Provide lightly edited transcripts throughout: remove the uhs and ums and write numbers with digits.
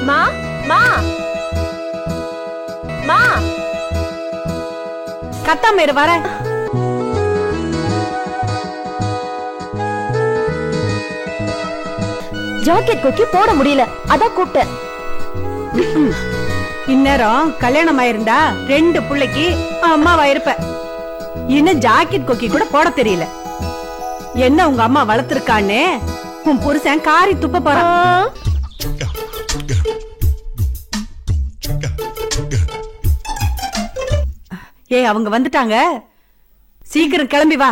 மா மா மா கத்தாம இரு வர. ஜாக்கெட் கொக்கி போட முடியல, அதான் கூப்பிட்டேன். இந்நேரம் கல்யாணம் ஆயிருந்தா 2 பிள்ளைக்கு அம்மாவா இருப்ப. இன்னும் ஜாக்கெட் கொக்கி கூட போட தெரியல. என்ன உங்க அம்மா வளர்த்திருக்கான்னு உன் புருஷன் காரி துப்ப போறான். ஏய், அவங்க வந்துட்டாங்க, சீக்கிரம் கிளம்பி வா.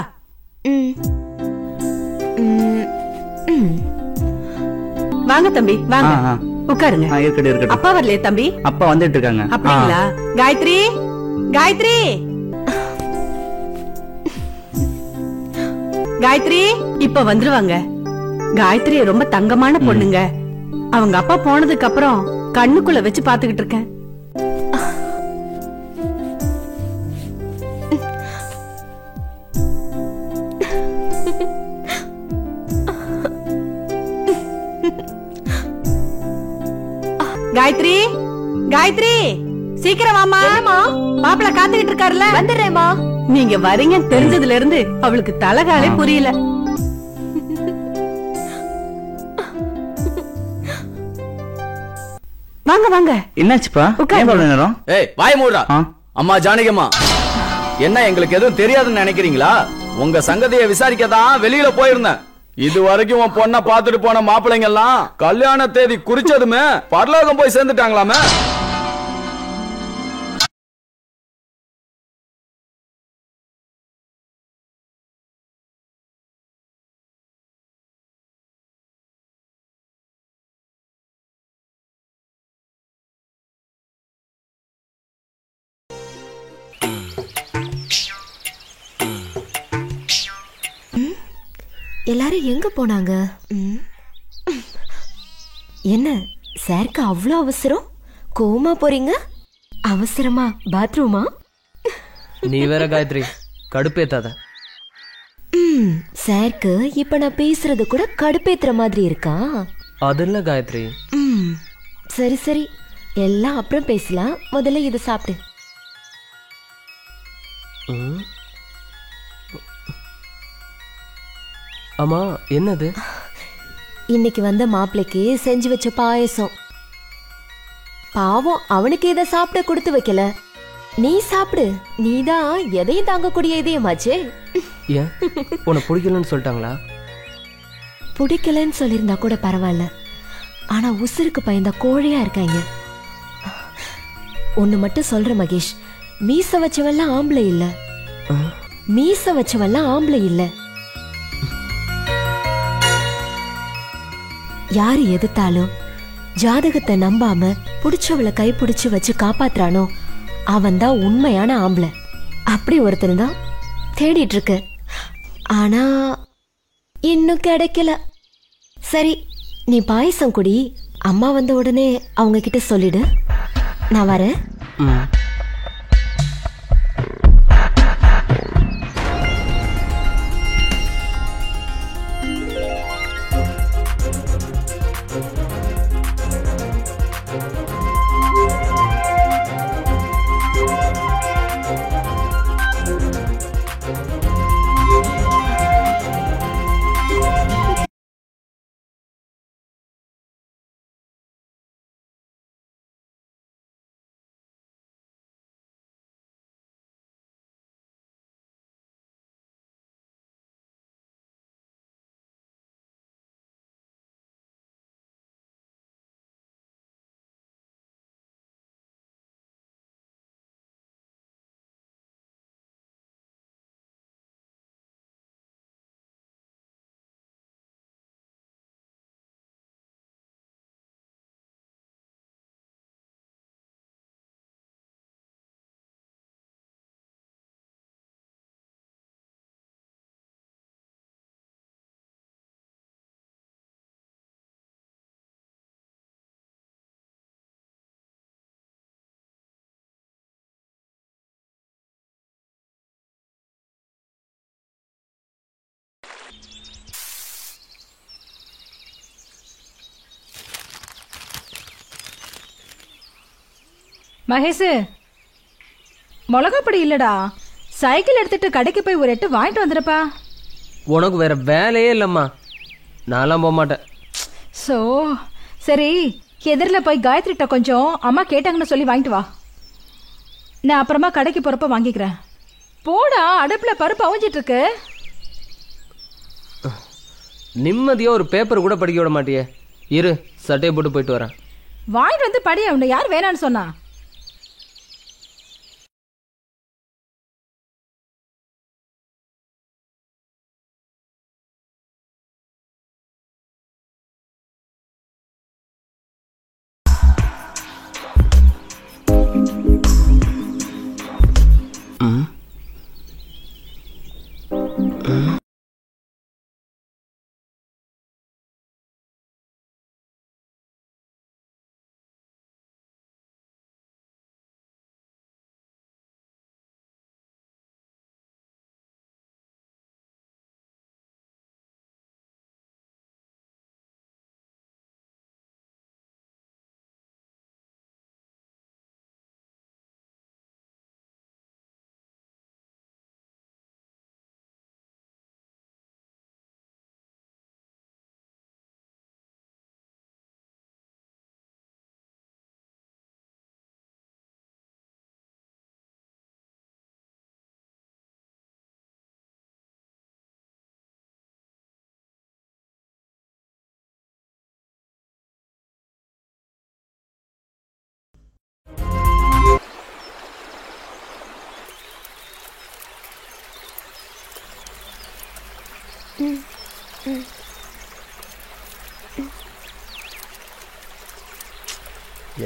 வாங்க தம்பி, வாங்க உட்காருங்க. அப்பா வரலையே தம்பி? அப்பா வந்துட்டு இருக்காங்க. அப்படிங்களா? காயத்ரி, காயத்ரி, காயத்ரி இப்ப வந்துருவாங்க. காயத்ரி ரொம்ப தங்கமான பொண்ணுங்க. அவங்க அப்பா போனதுக்கு அப்புறம் கண்ணுக்குள்ள வச்சு பாத்துக்கிட்டு இருக்கேன். காயத்ரி, காயத்ரி சீக்கிரம் வாமா. மாப்பிள்ள காத்துக்கிட்டு இருக்காருல்ல. வந்துடுறேம்மா. நீங்க வரீங்க தெரிஞ்சதுல இருந்து அவளுக்கு தலகாலே புரியல. வாங்க வாங்க. என்னாச்சுப்பா? நேரம் ஏய் வாய் மூடுடா. அம்மா ஜானகியம்மா, என்ன எங்களுக்கு எதுவும் தெரியாதுன்னு நினைக்கிறீங்களா? உங்க சங்கதியை விசாரிக்கதான் வெளியில போயிருந்தேன். இது வரைக்கும் உன் பொண்ண பாத்துட்டு போன மாப்பிள்ளைங்க எல்லாம் கல்யாண தேதி குறிச்சதுமே பரலோகம் போய் சேர்ந்துட்டாங்களாமே. எல்லாரும் எங்க போனாங்க? என்ன சாருக்கு அவ்வளோ அவசரம்? கோமா போறீங்க? அவசரமா பாத்ரூமா? நீ வேற காயத்ரி, கடுப்பேத்தாத. சாருக்கு இப்ப நான் பேசுறது கூட கடுப்பேத்துற மாதிரி இருக்கா? அது இல்ல காயத்ரி. சரி சரி, எல்லாம் அப்புறம் பேசலாம். முதல்ல இது சாப்பிடு. அம்மா என்னது? இன்னைக்கு வந்த மாப்பிளைக்கு செஞ்சு வச்ச பாயசம். பாவம், அவனுக்கு இதை சாப்பிட கொடுத்து வைக்கல. நீ சாப்பிடு. நீதான் எதையும் தாங்கக்கூடிய இதயமாச்சே. ஏன் உனக்கு பிடிக்கலன்னு சொல்லிட்டாங்களா? பிடிக்கலன்னு சொல்லியிருந்தா கூட பரவாயில்ல, ஆனா உசுருக்கு பயந்த கோழையா இருக்காங்க. ஒண்ணு மட்டும் சொல்ற மகேஷ், மீச வச்சவெல்லாம் ஆம்பளை இல்ல. மீச வச்சவெல்லாம் ஆம்பளை இல்ல. யாரு எதிர்த்தாலும் ஜாதகத்தை நம்பாம புடிச்சவளை கை பிடிச்சு வச்சு காப்பாத்துறானோ அவன் தான் உண்மையான ஆம்பளை. அப்படி ஒருத்தர் தான் தேடிட்டு இருக்க, ஆனா இன்னும் கிடைக்கல. சரி, நீ பாயசம் குடி. அம்மா வந்த உடனே அவங்க கிட்ட சொல்லிடு. நான் வரேன். மகேஷ், மிளகாப்பொடி இல்லடா, சைக்கிள் எடுத்துட்டு கடைக்கு போய் ஒரு 8 வாங்கிட்டு வந்துடுப்பா. உனக்கு வேற வேலையே இல்லம்மா, நான்லாம் போக மாட்டேன். சோ சரி, எதிரில் போய் காயத்ரிட்ட கொஞ்சம் அம்மா கேட்டாங்கன்னு சொல்லி வாங்கிட்டு வா. நான் அப்புறமா கடைக்கு போறப்ப வாங்கிக்கிறேன். போடா, அடுப்புல பருப்பு அவிஞ்சிட்டு இருக்கு. நிம்மதியா ஒரு பேப்பர் கூட படிக்க விட மாட்டியே. இரு, சட்டையை போட்டு போயிட்டு வரேன். வாங்கிட்டு வந்து படி. அவனை யார் வேணான்னு சொன்னா?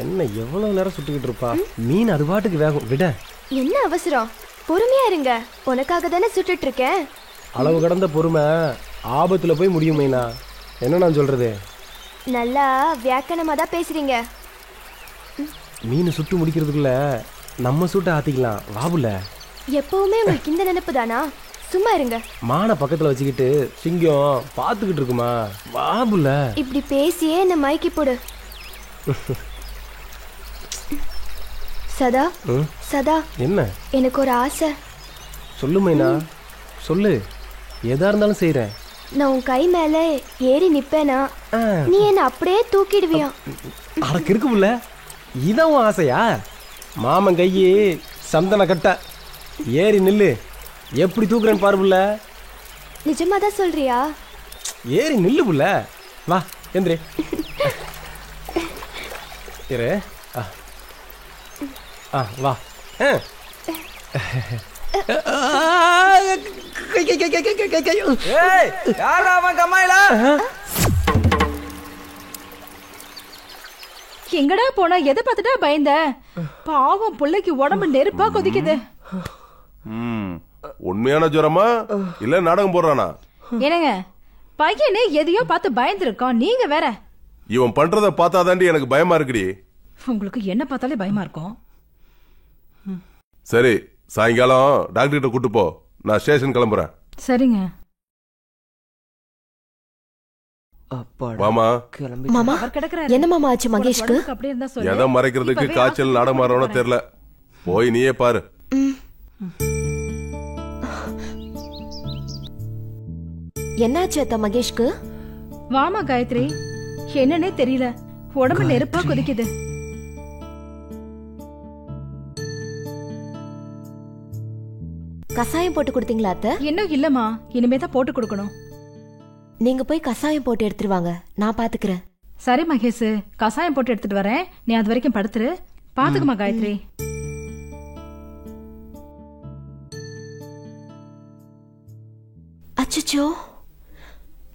என்ன எவ்வளவு நேரம் சுட்டுக்கிட்டு இருப்பா? மீன் அது பாட்டுக்கு வேகும், விட. என்ன அவசரம்? பொறுமையா இருங்க, உனக்காக தானே சுட்டுட்டு இருக்கேன். அளவு கடந்த பொறுமை ஆபத்துல போய் முடியும் மைனா. என்ன நான் சொல்றது? நல்லா வியாக்கணமா தான் பேசுறீங்க. மீன் சுட்டு முடிக்கிறதுக்குள்ள நம்ம சுட்ட ஆத்திக்கலாம், வாபுல. எப்பவுமே உங்களுக்கு இந்த நினைப்பு தானா? சும்மா இருங்க. மான பக்கத்துல வச்சுக்கிட்டு சிங்கம் பாத்துக்கிட்டு இருக்குமா, வாபுல. இப்படி பேசியே என்ன மயக்கி போடு. சதா, சதா, என்ன? எனக்கு ஒரு ஆசை. சொல்லு மைனா, சொல்லு. எதா இருந்தாலும் செய்யறேன். நான் உன் கை மேல ஏறி நிப்பேனா, நீ என்ன அப்படியே தூக்கிடுவியா? அடக்கு இருக்குல்ல, இதான் உன் ஆசையா? மாமன் கையே சந்தன கட்ட, ஏறி நில்லு, எப்படி தூக்குறேன்னு பாரு புள்ள. நிஜமா தான் சொல்றியா? ஏறி நில்லு புள்ள, வா எந்திரி. இரு, வா. எங்கடா போன? எதை பார்த்துட்டா பயந்த? பாவம், பிள்ளைக்கு உடம்பு நெருப்பா கொதிக்குது. உண்மையான ஜுரமா இல்ல நாடகம் போடுறானா? என்னங்க, பையனே எதையோ பார்த்து பயந்துருக்கோம், நீங்க வேற. இவன் பண்றத பார்த்தாதாண்டி எனக்கு பயமா இருக்குடி. உங்களுக்கு என்ன பார்த்தாலே பயமா இருக்கும். சரி, சாயங்காலம் டாக்டர் கிட்ட கூட்டு போ, நான் ஸ்டேஷன் கிளம்புறேன். சரிங்க. மாமா, மாமா, அவர் கிடக்குறாரு. என்ன மாமா ஆச்சு மகேஷ்க்கு? அப்படியே இருந்தா சொல்லு. எதை மறைக்கிறதுக்கு காய்ச்சல் நாடமாறோன்னு தெரியல, போய் நீயே பாரு. என்னாச்சு அத்தா மகேஷ்க்கு? வாமா காயத்ரி, என்னன்னே தெரியல, உடம்பு நெருப்பா கொதிக்குது. கசாயம் போட்டு கொடுத்தீங்களா அத்தை? இன்னும் இல்லம்மா, இனிமே தான் போட்டு கொடுக்கணும். நீங்க போய் கசாயம் போட்டு எடுத்துட்டு வாங்க, நான் பாத்துக்கிறேன். சரி மகேஷ், கசாயம் போட்டு எடுத்துட்டு வரேன், நீ அது வரைக்கும் படுத்துரு. பாத்துக்குமா காயத்ரி. அச்சச்சோ,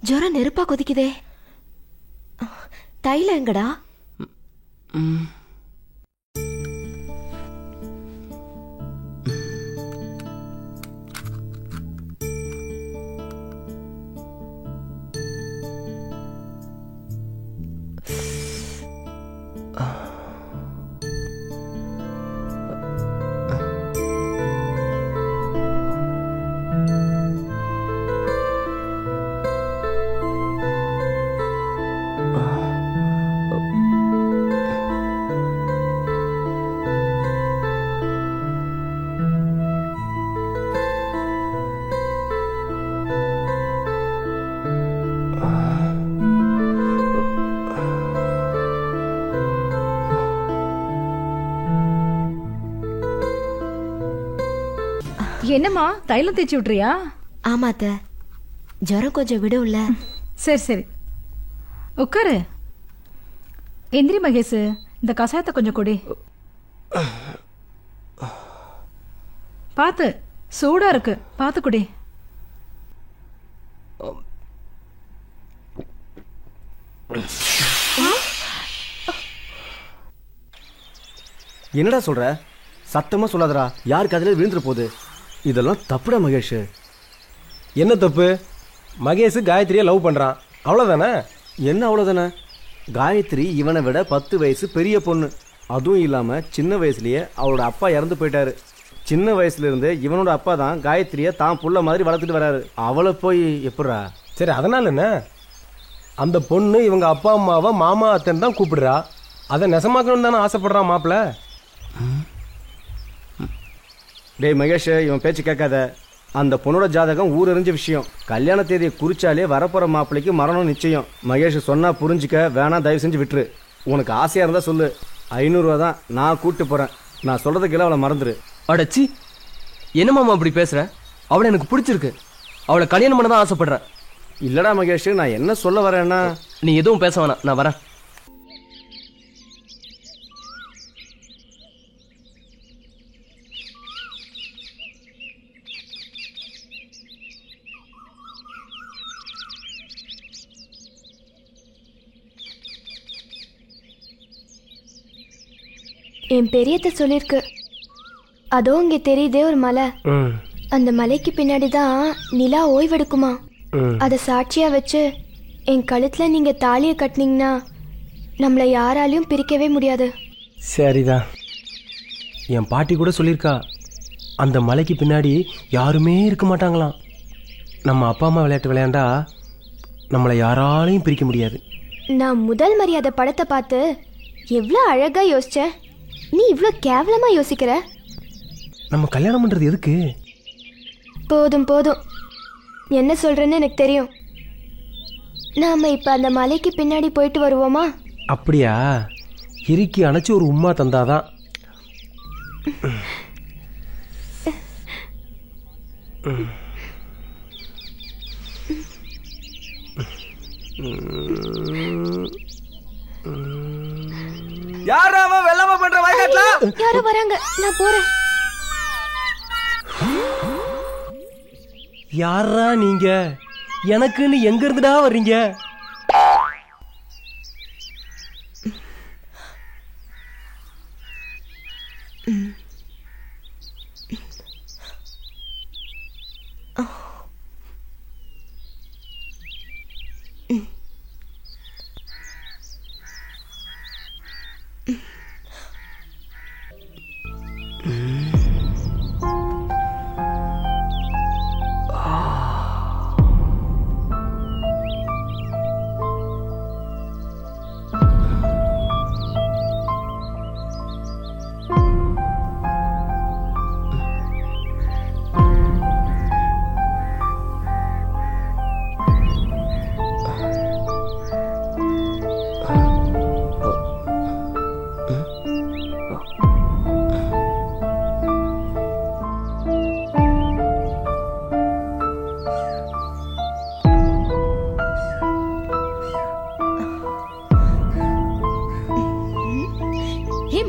ஜுரம் நெருப்பா கொதிக்குதே. தைல எங்கடா? என்னம்மா தைலம் தேய்ச்சி விட்றியா? ஆமாத்த, ஜுரம் கொஞ்சம் விடும்ல. சரி சரி உட்காரு. எந்திரி மகேஷ், இந்த கசாயத்தை கொஞ்சம் கொடி. பார்த்து, சூடா இருக்கு, பார்த்து குடி. என்னடா சொல்ற? சத்தமா சொல்லாதடா, யாருக்கு அதில் விழுந்துற போகுது. இதெல்லாம் தப்புடா மகேஷ். என்ன தப்பு? மகேஷ் காயத்ரியை லவ் பண்றான், அவ்வளவுதானே? என்ன அவ்வளவுதானே? காயத்ரி இவனை விட 10 வயசு பெரிய பொண்ணு. அதுவும் இல்லாம சின்ன வயசுலயே அவளோட அப்பா இறந்து போயிட்டாரு. சின்ன வயசுல இருந்து இவனோட அப்பா தான் காயத்ரியை தான் புள்ள மாதிரி வளர்த்துட்டு வராரு. அவளை போய் எப்படா? சரி, அதனால என்ன? அந்த பொண்ணு இவங்க அப்பா அம்மாவை மாமா அத்தன் தான் கூப்பிடுறா. அதை நெசமாக்கணும்னு தானே ஆசைப்படுறான் மாப்பிள்ள. டேய் மகேஷ், இவன் பேச்சு கேட்காத. அந்த பொண்ணோட ஜாதகம் ஊரறிஞ்ச விஷயம். கல்யாண தேதியை குறிச்சாலே வரப்போற மாப்பிள்ளைக்கு மரணம் நிச்சயம். மகேஷ் சொன்னா புரிஞ்சுக்க, வேணா தயவு செஞ்சு விட்டுரு. உனக்கு ஆசையா இருந்தா சொல்லு, 500 ரூபா தான், நான் கூப்பிட்டு போறேன். நான் சொல்றதுக்கு அவளை மறந்துரு. அடச்சி, என்னமாமா அப்படி பேசுற? அவளை எனக்கு பிடிச்சிருக்கு, அவளை கல்யாணம் பண்ண தான் ஆசைப்படுறேன். இல்லடா மகேஷ், நான் என்ன சொல்ல வரேன்னா, நீ எதுவும் பேச வேணாம், நான் வரேன். என் பெரியத்த சொல்லிருக்கு, அதோ இங்கே தெரியுதே ஒரு மலை, அந்த மலைக்கு பின்னாடி தான் நிலா ஓய்வெடுக்குமா. அதை சாட்சியா வச்சு என் கழுத்துல நீங்க தாலியை கட்டினீங்கன்னா நம்மளை யாராலையும் பிரிக்கவே முடியாது. சரிதான். என் பாட்டி கூட சொல்லியிருக்கா, அந்த மலைக்கு பின்னாடி யாருமே இருக்க மாட்டாங்களாம். நம்ம அப்பா அம்மா விளையாட்டு விளையாண்டா நம்மளை யாராலையும் பிரிக்க முடியாது. நான் முதல் மரியாதை படத்தை பார்த்து எவ்வளோ அழகா யோசிச்சேன், நீ இவ்வளோ கேவலமா யோசிக்கிற. நம்ம கல்யாணம் பண்றது எதுக்கு? போதும் போதும், என்ன சொல்றேன்னு எனக்கு தெரியும். நாம இப்ப அந்த மலைக்கு பின்னாடி போயிட்டு வருவோமா? அப்படியா? இறுக்கி அணைச்சு ஒரு உம்மா தந்தாதான். யாரா அவன் வெள்ளாம பண்ற வயக்காட்டுல? யாரோ வராங்க, நான் போறேன். யாரா நீங்க? எனக்குன்னு எங்க இருந்துடா வர்றீங்க?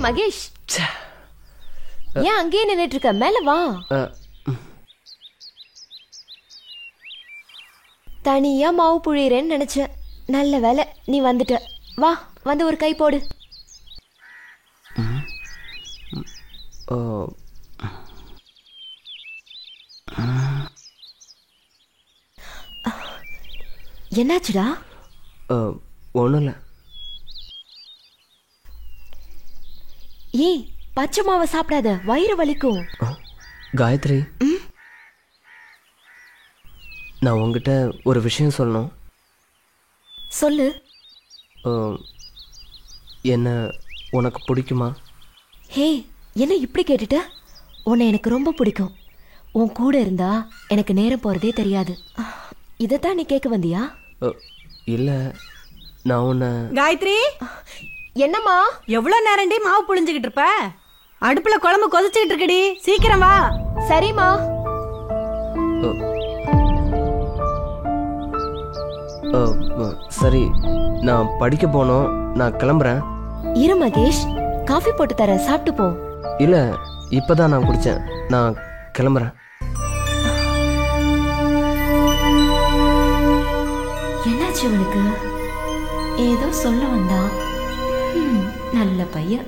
மகேஷ், ஏன் அங்கேயே நின்னுட்டு இருக்க? மேல வா. தனியா மாவு புழியறேன்னு நினைச்சேன், நல்ல வேலை நீ வந்துட்ட. வா, வந்து ஒரு கை போடு. என்னாச்சுடா? ஒன்றும் இல்லை. ஏய், பச்சை மாவை சாப்பிடாத, வயிறு வலிக்கும். காயத்ரி, நான் உங்ககிட்ட ஒரு விஷயம் சொல்லணும். சொல்லு. என்ன உனக்கு பிடிக்குமா? ஹே, என்ன இப்படி கேட்டுட்ட? உன்னை எனக்கு ரொம்ப பிடிக்கும். உன் கூட இருந்தா எனக்கு நேரம் போறதே தெரியாது. இதைத்தான் நீ கேட்க வந்தியா? இல்லை, நான் உன்னை... காயத்ரி, என்னம்மா? எவ்வளவு நேரண்டி மாவு புழிஞ்சுக்கிட்டு இருப்ப? அடுப்புல குழம்பு கொதிச்சுக்கிட்டு இருக்கடி, சீக்கிரம் வா. சரிம்மா. சரி, நான் படிக்க போனோம், நான் கிளம்புறேன். இரு மகேஷ், காஃபி போட்டு தரேன், சாப்பிட்டு போ. இல்ல, இப்பதான் நான் குடிச்சேன், நான் கிளம்புறேன். என்னாச்சு உனக்கு? ஏதோ சொல்ல வந்தா? நல்ல பையன்.